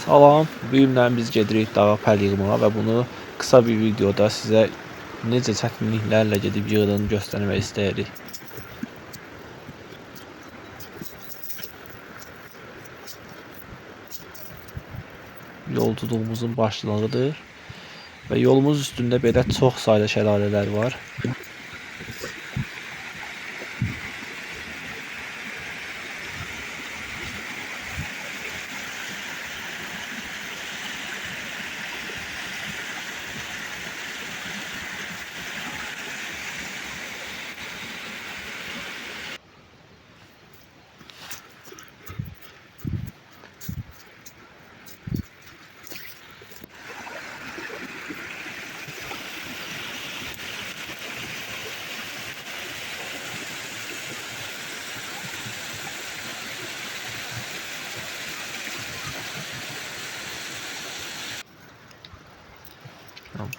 Salam, bu günlə biz gedirik dağa pəl yığmağa və bunu qısa bir videoda sizə necə çətinliklərlə gedib yığdığını göstərmək istəyirik. Yolculuğumuzun başlığıdır və yolumuz üstündə belə çox sayda şəlalələr var.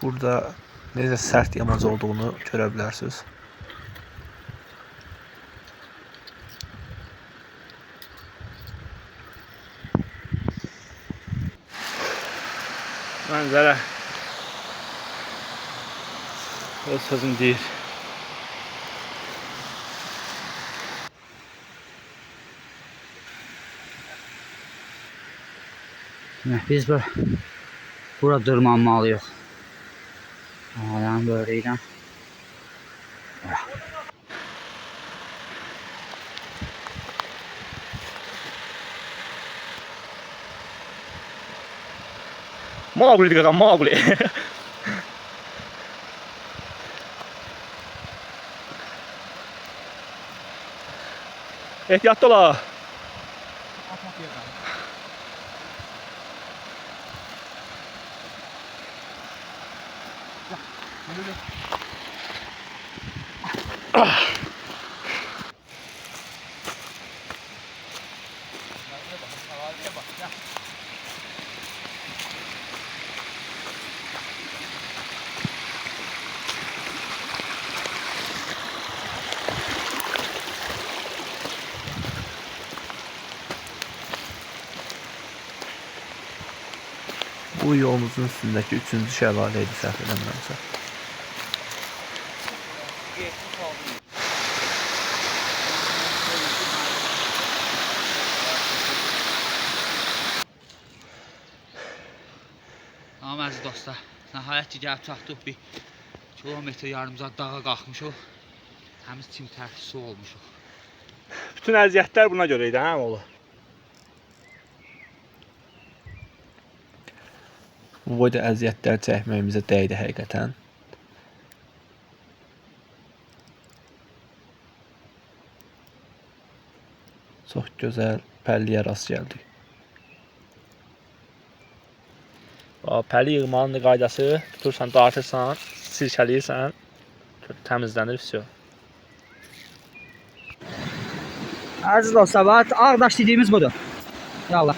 Burada necə sərt yamac olduğunu görə bilərsiniz. Mənzərə öz sözüm deyir. Biz bura dırmanmalıyıq. Alan böyrəylə. Mağuli qaqam, Mağuli. Ehtiyatlı ola. Bu yolumuzun üstündəki 3-cü şəlalə idi, səhv eləmirəmsə. Amma əziz dostlar, nəhayət ki gəlib çatdıq, bir kilometr yarımca dağa qalxmışıq. Həmiz çimtər su olmuşuq. Bütün əziyyətlər buna görə idi, hə oğlu? Bu boyda əziyyətlər çəkməyimizə dəydi həqiqətən. Çox gözəl pəlliyə rast gəldik. Pəli yığmanın qaydası, tutursan, dartırsan, sirkələyirsən, təmizlənir, vəsiyo. Əziz dostlar, Ağdaş dediyimiz budur. Yallah.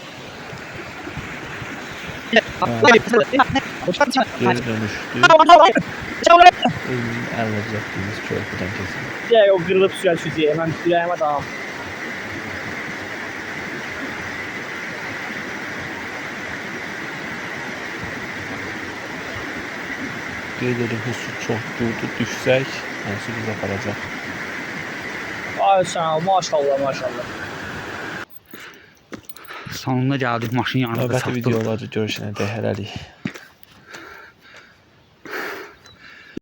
Geri dönüşdü. Eynin əllə düzəltdiyimiz körpüdən kesin. O qırılıb sürəl süzüyə, mən sürəyimə daha. Qeyd edim ki, su çox durdu, düşsək, hansı biz aparacaq. Ay sən, maşallah, maşallah. Sonunda gəldik, maşın yanında Növbəti çatdıq. videolarda görüşənə dək hələlik.